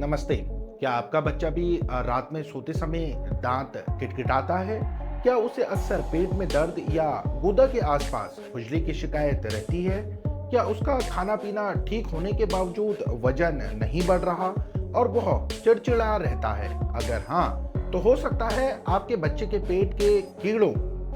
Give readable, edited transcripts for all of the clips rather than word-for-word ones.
नमस्ते। क्या आपका बच्चा भी रात में सोते समय दांत किटकिटाता है? क्या उसे अक्सर पेट में दर्द या गुदा के आसपास खुजली की शिकायत रहती है? क्या उसका खाना पीना ठीक होने के बावजूद वजन नहीं बढ़ रहा और वह चिड़चिड़ा रहता है? अगर हाँ, तो हो सकता है आपके बच्चे के पेट के कीड़ों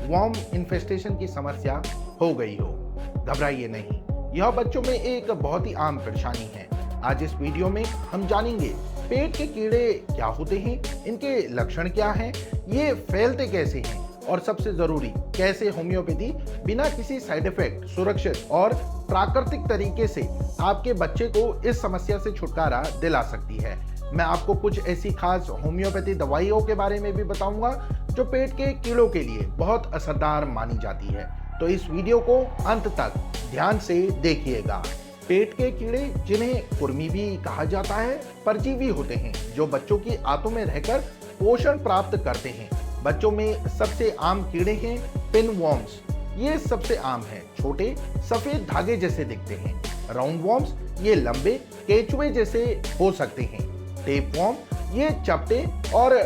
वॉर्म इन्फेस्टेशन की समस्या हो गई हो। घबराइए नहीं, यह बच्चों में एक बहुत ही आम परेशानी है। आज इस वीडियो में हम जानेंगे पेट के कीड़े क्या होते हैं, इनके लक्षण क्या हैं, ये फैलते कैसे हैं और सबसे जरूरी कैसे होम्योपैथी बिना किसी साइड इफेक्ट सुरक्षित और प्राकृतिक तरीके से आपके बच्चे को इस समस्या से छुटकारा दिला सकती है। मैं आपको कुछ ऐसी खास होम्योपैथी दवाइयों के बारे में भी बताऊंगा जो पेट के कीड़ों के लिए बहुत असरदार मानी जाती है। तो इस वीडियो को अंत तक ध्यान से देखिएगा। पेट के कीड़े, जिन्हें कुर्मी भी कहा जाता है, परजीवी होते हैं जो बच्चों की आंतों में रहकर पोषण प्राप्त करते हैं। बच्चों में सबसे आम कीड़े हैं पिन वॉर्म्स। ये सबसे आम है, छोटे सफेद धागे जैसे दिखते हैं। राउंड वॉर्म्स, ये लंबे केचुए जैसे हो सकते हैं। टेप वॉर्म, ये चपटे और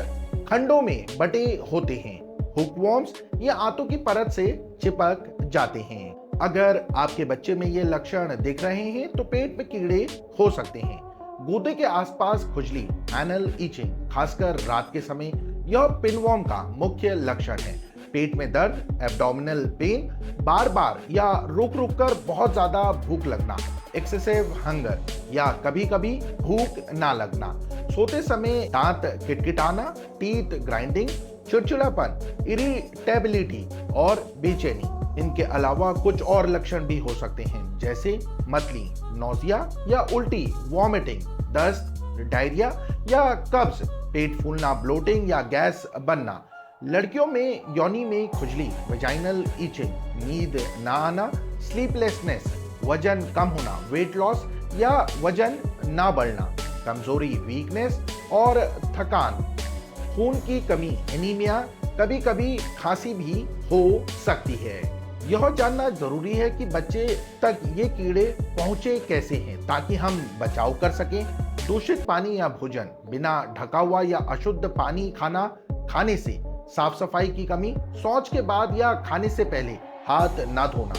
खंडों में बटे होते हैं। हुक वॉर्म्स, ये आंतों की परत से चिपक जाते हैं। अगर आपके बच्चे में ये लक्षण दिख रहे हैं तो पेट में कीड़े हो सकते हैं। गूदे के आसपास खुजली, एनल ईचिंग, खासकर रात के समय, यह पिनवॉर्म का मुख्य लक्षण है। पेट में दर्द, एब्डोमिनल पेन, बार बार या रुक रुक कर बहुत ज्यादा भूख लगना, एक्सेसिव हंगर या कभी कभी भूख ना लगना, सोते समय दांत किटकिटाना, टीथ ग्राइंडिंग, चिड़चिड़ापन, इरिटेबिलिटी और बेचैनी। इनके अलावा कुछ और लक्षण भी हो सकते हैं, जैसे मतली, नौजिया या उल्टी, वॉमिटिंग, दस्त, डायरिया या कब्ज, पेट फूलना, ब्लोटिंग या गैस बनना। लड़कियों में योनि में खुजली, वेजाइनल ईचिंग, नींद ना आना, स्लीपलेसनेस, वजन कम होना, वेट लॉस या वजन ना बढ़ना, कमजोरी, वीकनेस और थकान, खून की कमी, एनीमिया, कभी कभी खांसी भी हो सकती है। यह जानना जरूरी है कि बच्चे तक ये कीड़े पहुंचे कैसे हैं, ताकि हम बचाव कर सकें। दूषित पानी या भोजन, बिना ढका हुआ या अशुद्ध पानी खाना खाने से, साफ सफाई की कमी, शौच के बाद या खाने से पहले हाथ ना धोना,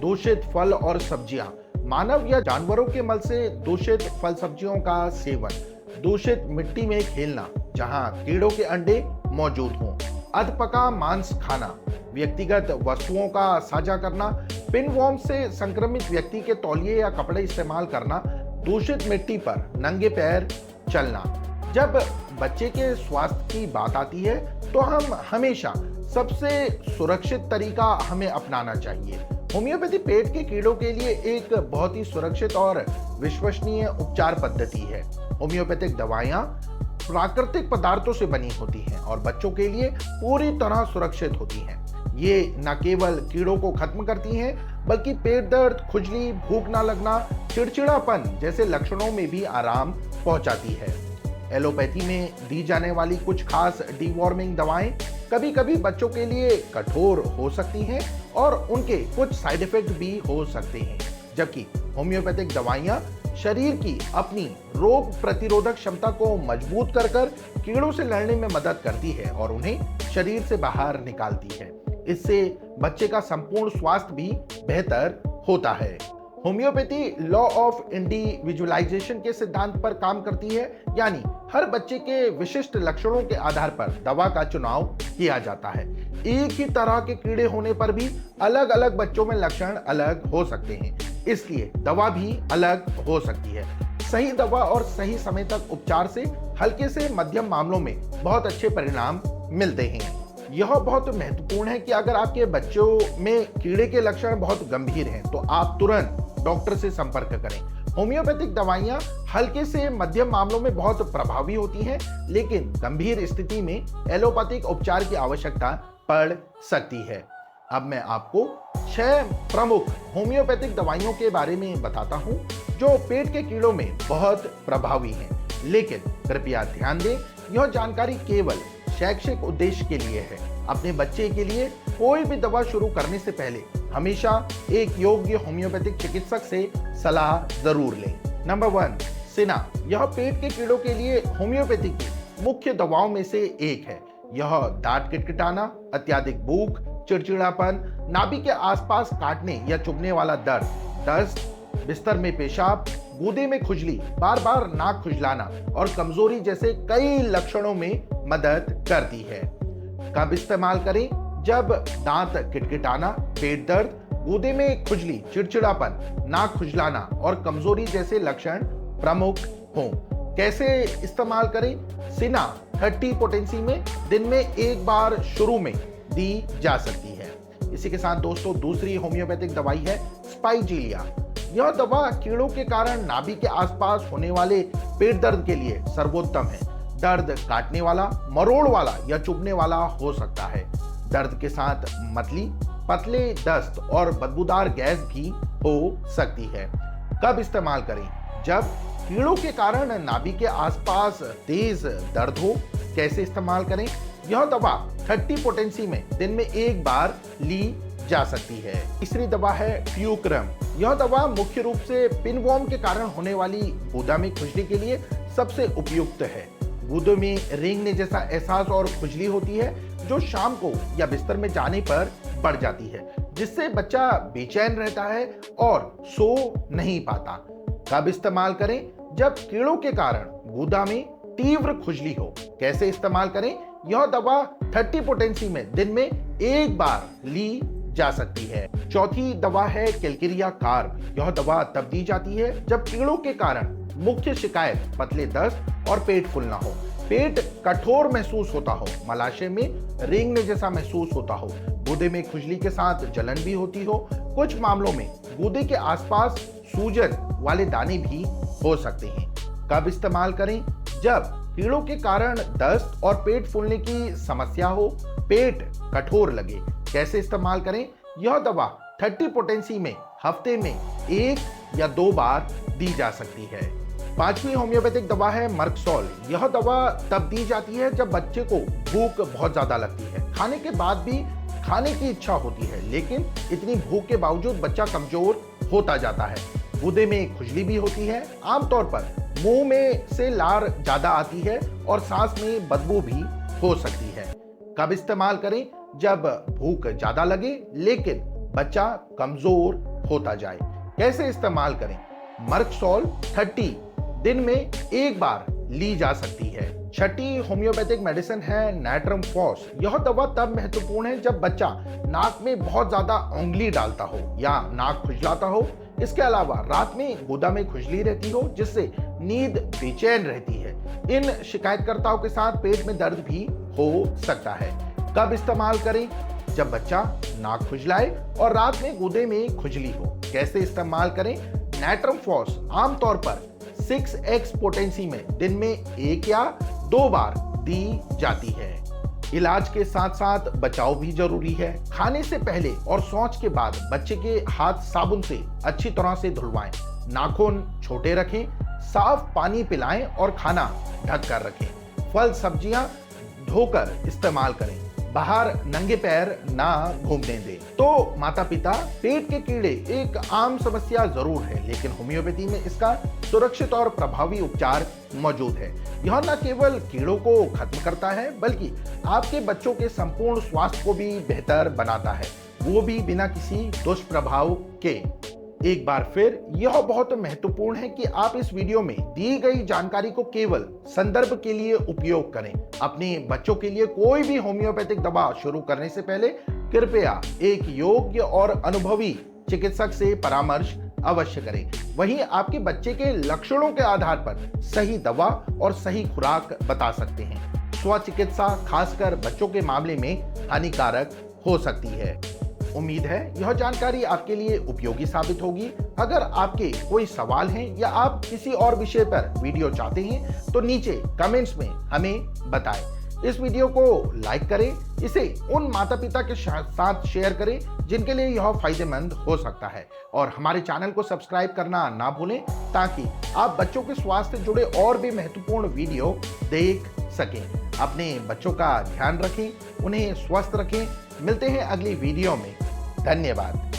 दूषित फल और सब्जियां, मानव या जानवरों के मल से दूषित फल सब्जियों का सेवन, दूषित मिट्टी में खेलना जहां कीड़ों के अंडे मौजूद हों, अधपका मांस खाना, व्यक्तिगत वस्तुओं का साझा करना, पिनवॉर्म से संक्रमित व्यक्ति के तौलिए या कपड़े इस्तेमाल करना, दूषित मिट्टी पर नंगे पैर चलना। जब बच्चे के स्वास्थ्य की बात आती है तो हम हमेशा सबसे सुरक्षित तरीका हमें अपनाना चाहिए। होम्योपैथी पेट के कीड़ों के लिए एक बहुत ही सुरक्षित और विश्वसनीय उपचार पद्धति है। होम्योपैथिक दवाइयाँ प्राकृतिक पदार्थों से बनी होती हैं और बच्चों के लिए पूरी तरह सुरक्षित होती हैं। ये न केवल कीड़ों को खत्म करती हैं, बल्कि पेट दर्द, खुजली, भूख न लगना, चिड़चिड़ापन जैसे लक्षणों में भी आराम पहुंचाती है। एलोपैथी में दी जाने वाली कुछ खास डीवॉर्मिंग दवाएं कभी कभी बच्चों के लिए कठोर हो सकती हैं और उनके कुछ साइड इफेक्ट भी हो सकते हैं, जबकि होम्योपैथिक दवाइयां शरीर की अपनी रोग प्रतिरोधक क्षमता को मजबूत कर कीड़ों से लड़ने में मदद करती है और उन्हें शरीर से बाहर निकालती है। इससे बच्चे का संपूर्ण स्वास्थ्य भी बेहतर होता है। होम्योपैथी लॉ ऑफ इंडिविजुअलाइजेशन के सिद्धांत पर काम करती है, यानी हर बच्चे के विशिष्ट लक्षणों के आधार पर दवा का चुनाव किया जाता है। एक ही तरह के कीड़े होने पर भी अलग अलग बच्चों में लक्षण अलग हो सकते हैं, इसलिए दवा भी अलग हो सकती है। सही दवा और सही समय तक उपचार से हल्के से मध्यम मामलों में बहुत अच्छे परिणाम मिलते हैं। यह बहुत महत्वपूर्ण है कि अगर आपके बच्चों में कीड़े के लक्षण बहुत गंभीर हैं तो आप तुरंत डॉक्टर से संपर्क करें। होम्योपैथिक दवाइयां हल्के से मध्यम मामलों में बहुत प्रभावी होती हैं, लेकिन गंभीर स्थिति में एलोपैथिक उपचार की आवश्यकता पड़ सकती है। अब मैं आपको 6 प्रमुख होम्योपैथिक दवाइयों के बारे में बताता हूं जो पेट के कीड़ों में बहुत प्रभावी हैं। लेकिन कृपया ध्यान दें, यह जानकारी केवल शैक्षिक उद्देश्य के लिए है। अपने बच्चे के लिए कोई भी दवा शुरू करने से पहले हमेशा एक योग्य होम्योपैथिक चिकित्सक से सलाह जरूर लें। नंबर 1, सिना यह पेट के कीड़ों के लिए होम्योपैथी की मुख्य दवाओं में से एक है। यह दांत किटकिटाना, अत्यधिक भूख, चिड़चिड़ापन, नाभि के आसपास काटने या चुभने वाला दर्द, दस्त, बिस्तर में पेशाब, गूदे में खुजली, बार बार नाक खुजलाना और कमजोरी जैसे कई लक्षणों में मदद करती है। कब इस्तेमाल करें? जब दांत किटकिटाना, पेट दर्द, गूदे में खुजली, चिड़चिड़ापन, नाक खुजलाना और कमजोरी जैसे लक्षण प्रमुख हों। कैसे इस्तेमाल करें? सिना 30 पोटेंसी में दिन में एक बार शुरू में दी जा सकती है। इसी के साथ दोस्तों दूसरी होम्योपैथिक दवाई है स्पाइजीलिया। यह दवा कीड़ों के कारण नाभि के आसपास होने वाले पेट दर्द के लिए सर्वोत्तम है। दर्द काटने वाला, मरोड़ वाला या चुभने वाला हो सकता है। दर्द के साथ मतली, पतले दस्त और बदबूदार गैस भी हो सकती है। कब इस्तेमाल करें? जब कीड़ों के कारण नाभि के आसपास तेज दर्द हो। कैसे इस्तेमाल करें? यह दवा 30 पोटेंसी में दिन में एक बार ली जा सकती है। तीसरी दवा है फ्यूक्रम। यह दवा मुख्य रूप से पिनवॉर्म के कारण होने वाली गूदा में खुजली के लिए सबसे उपयुक्त है। गूदे में रेंगने जैसा एहसास और खुजली होती है जो शाम को या बिस्तर में जाने पर बढ़ जाती है, जिससे बच्चा बेचैन रहता है और सो नहीं पाता। कब इस्तेमाल करें? जब कीड़ों के कारण गूदा में तीव्र खुजली हो। कैसे इस्तेमाल करें? यह दवा 30 पोटेंसी में दिन में एक बार ली जा सकती है। चौथी दवा है कैलकेरिया कार्ब। यह दवा तब दी जाती है जब कीड़ों के कारण मुख्य शिकायत पतले दस्त और पेट फूलना हो, पेट कठोर महसूस होता हो, मलाशय में रेंगने जैसा महसूस होता हो, गूदे में खुजली के साथ जलन भी होती हो। कुछ मामलों में गूदे के आसपास सूजन वाले दाने भी हो सकते हैं। कब इस्तेमाल करें? जब कीड़ों के कारण दस्त और पेट फूलने की समस्या हो, पेट कठोर लगे। कैसे इस्तेमाल करें? यह दवा 30 पोटेंसी में हफ्ते में 1 या 2 बार दी जा सकती है। पांचवी होम्योपैथिक दवा है मर्कसोल। यह दवा तब दी जाती है जब बच्चे को भूख बहुत ज्यादा लगती है, खाने के बाद भी खाने की इच्छा होती है, लेकिन इतनी भूख के बावजूद बच्चा कमजोर होता जाता है। गूदे में खुजली भी होती है, आमतौर पर मुंह में से लार ज्यादा आती है और सांस में बदबू भी हो सकती है। कब इस्तेमाल करें? जब भूख ज्यादा लगे लेकिन बच्चा कमजोर होता जाए। कैसे इस्तेमाल करें? मर्कसोल 30 दिन में एक बार ली जा सकती है। छठी होम्योपैथिक मेडिसिन है नाइट्रम फॉस। यह दवा तब महत्वपूर्ण है जब बच्चा नाक में बहुत ज्यादा उंगली डालता हो या नाक खुजलाता हो। इसके अलावा रात में गूदा में खुजली रहती हो जिससे नींद बेचैन रहती है। इन शिकायतकर्ताओं के साथ पेट में दर्द भी हो सकता है। कब इस्तेमाल करें? जब बच्चा नाक खुजलाए और रात में गूदे में खुजली हो। कैसे इस्तेमाल करें? नाइट्रम फॉस आमतौर पर 6x पोटेंसी में दिन में 1 या 2 बार दी जाती है। इलाज के साथ साथ बचाव भी जरूरी है। खाने से पहले और शौच के बाद बच्चे के हाथ साबुन से अच्छी तरह से धुलवाएं, नाखून छोटे रखें, साफ पानी पिलाएं और खाना ढक कर रखें। फल सब्जियां धोकर इस्तेमाल करें, बाहर नंगे पैर ना घूमने दें। तो माता पिता, पेट के कीड़े एक आम समस्या जरूर है, लेकिन होम्योपैथी में इसका सुरक्षित और प्रभावी उपचार मौजूद है। यह न केवल कीड़ों को खत्म करता है बल्कि आपके बच्चों के संपूर्ण स्वास्थ्य को भी बेहतर बनाता है, वो भी बिना किसी दुष्प्रभाव के। एक बार फिर यह बहुत महत्वपूर्ण है कि आप इस वीडियो में दी गई जानकारी को केवल संदर्भ के लिए उपयोग करें। अपने बच्चों के लिए कोई भी होम्योपैथिक दवा शुरू करने से पहले कृपया एक योग्य और अनुभवी चिकित्सक से परामर्श अवश्य करें। वहीं आपके बच्चे के लक्षणों के आधार पर सही दवा और सही खुराक बता सकते हैं। स्वचिकित्सा खासकर बच्चों के मामले में हानिकारक हो सकती है। उम्मीद है यह जानकारी आपके लिए उपयोगी साबित होगी। अगर आपके कोई सवाल हैं या आप किसी और विषय पर वीडियो चाहते हैं तो नीचे कमेंट्स में हमें बताएं। इस वीडियो को लाइक करें, इसे उन माता पिता के साथ शेयर करें जिनके लिए यह फायदेमंद हो सकता है, और हमारे चैनल को सब्सक्राइब करना ना भूलें ताकि आप बच्चों के स्वास्थ्य से जुड़े और भी महत्वपूर्ण वीडियो देख सकें। अपने बच्चों का ध्यान रखें, उन्हें स्वस्थ रखें। मिलते हैं अगली वीडियो में। धन्यवाद।